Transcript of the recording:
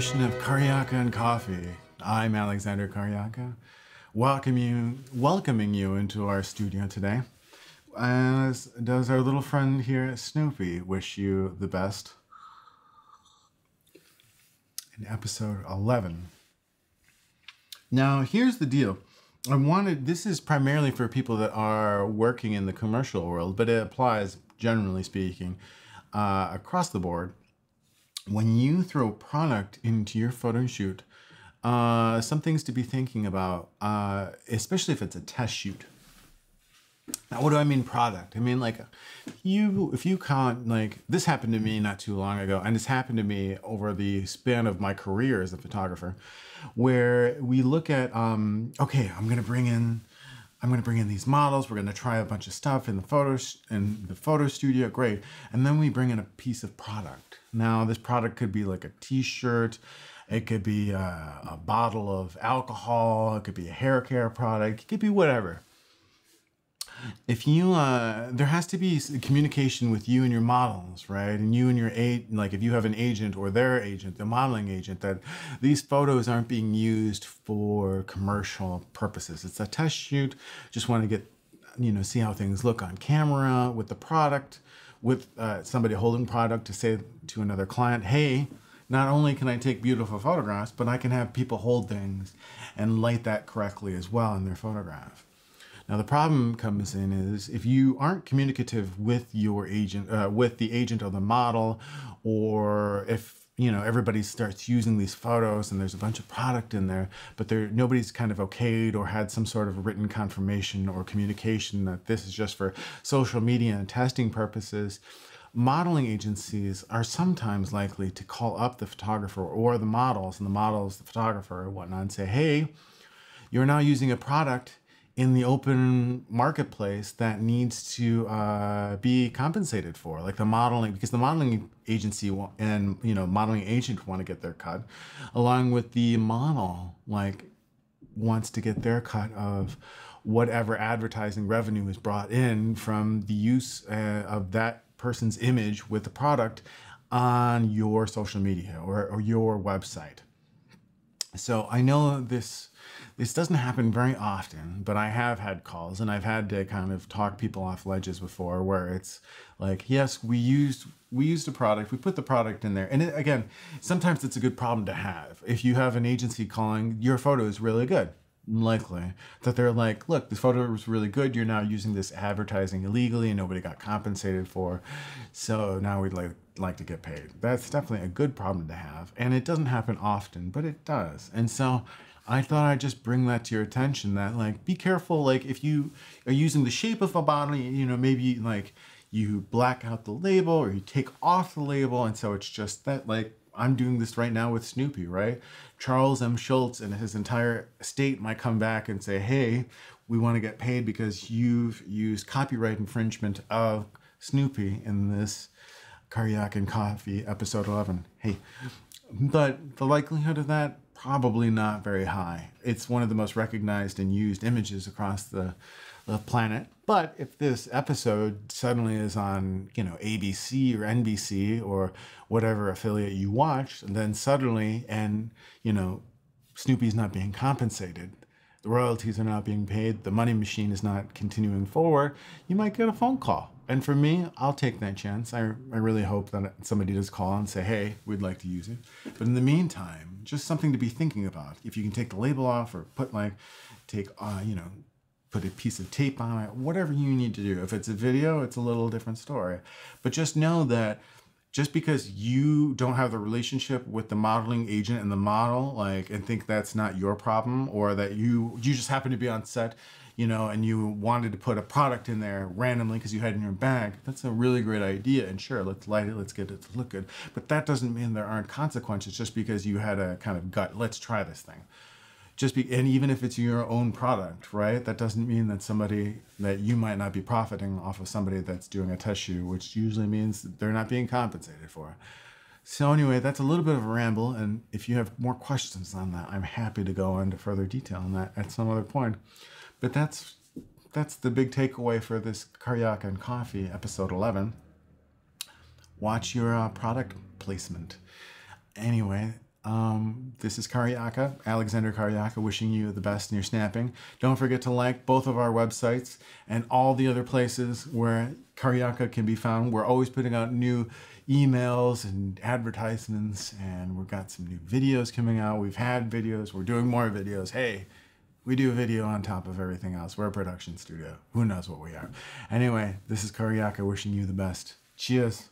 edition of Karjaka and Coffee. I'm Alexander Karjaka, welcoming you into our studio today. As does our little friend here, Snoopy, wish you the best in episode 11. Now, here's the deal. This is primarily for people that are working in the commercial world, but it applies, generally speaking, across the board. When you throw product into your photo shoot, some things to be thinking about, especially if it's a test shoot. Now, what do I mean product? I mean, like, if you can't, like, this happened to me not too long ago, and it's happened to me over the span of my career as a photographer, where we look at, okay, I'm gonna bring in these models. We're gonna try a bunch of stuff in the photo studio, great. And then we bring in a piece of product. Now, this product could be like a T-shirt. It could be a bottle of alcohol. It could be a hair care product. It could be whatever. If you, there has to be communication with you and your models, right? And you and your like if you have an agent or their agent, the modeling agent, that these photos aren't being used for commercial purposes. It's a test shoot. Just want to get, see how things look on camera with the product, with somebody holding product to say to another client, hey, not only can I take beautiful photographs, but I can have people hold things and light that correctly as well in their photograph. Now, the problem comes in is if you aren't communicative with your agent, with the agent or the model, or if, everybody starts using these photos and there's a bunch of product in there, but nobody's kind of okayed or had some sort of written confirmation or communication that this is just for social media and testing purposes, modeling agencies are sometimes likely to call up the photographer or the models, and the models, the photographer or whatnot, and say, hey, you're now using a product in the open marketplace that needs to be compensated for, like the modeling, because the modeling agency and modeling agent want to get their cut, along with the model wants to get their cut of whatever advertising revenue is brought in from the use of that person's image with the product on your social media or your website. So I know this doesn't happen very often, but I have had calls and I've had to kind of talk people off ledges before where it's like, yes, we used a product, we put the product in there. And again, sometimes it's a good problem to have. If you have an agency calling, your photo is really good, likely that they're like, look, this photo was really good. You're now using this advertising illegally and nobody got compensated for. So now we'd like to get paid. That's definitely a good problem to have. And it doesn't happen often, but it does. And so I thought I'd just bring that to your attention that be careful. If you are using the shape of a bottle, maybe you black out the label or you take off the label. And so it's just that I'm doing this right now with Snoopy, right? Charles M. Schultz and his entire estate might come back and say, hey, we want to get paid because you've used copyright infringement of Snoopy in this Karjaka and Coffee episode 11. Hey, but the likelihood of that, probably not very high. It's one of the most recognized and used images across the planet. But if this episode suddenly is on, ABC or NBC or whatever affiliate you watch, and then suddenly, Snoopy's not being compensated, the royalties are not being paid, the money machine is not continuing forward, you might get a phone call. And for me, I'll take that chance. I really hope that somebody does call and say, hey, we'd like to use it. But in the meantime, just something to be thinking about. If you can take the label off or put put a piece of tape on it, whatever you need to do. If it's a video, it's a little different story. But just know that just because you don't have the relationship with the modeling agent and the model, and think that's not your problem, or that you just happen to be on set, and you wanted to put a product in there randomly because you had it in your bag, that's a really great idea. And sure, let's light it, let's get it to look good. But that doesn't mean there aren't consequences just because you had a kind of gut, let's try this thing. And even if it's your own product, right? That doesn't mean that you might not be profiting off of somebody that's doing a test shoot, which usually means that they're not being compensated for. So anyway, that's a little bit of a ramble. And if you have more questions on that, I'm happy to go into further detail on that at some other point. But that's the big takeaway for this Karjaka and Coffee episode 11. Watch your product placement. Anyway, This is Karjaka, Alexander Karjaka, wishing you the best in your snapping. Don't forget to like both of our websites and all the other places where Karjaka can be found. We're always putting out new emails and advertisements, and we've got some new videos coming out. We've had videos. We're doing more videos. Hey, we do video on top of everything else. We're a production studio. Who knows what we are? Anyway, this is Karjaka wishing you the best. Cheers.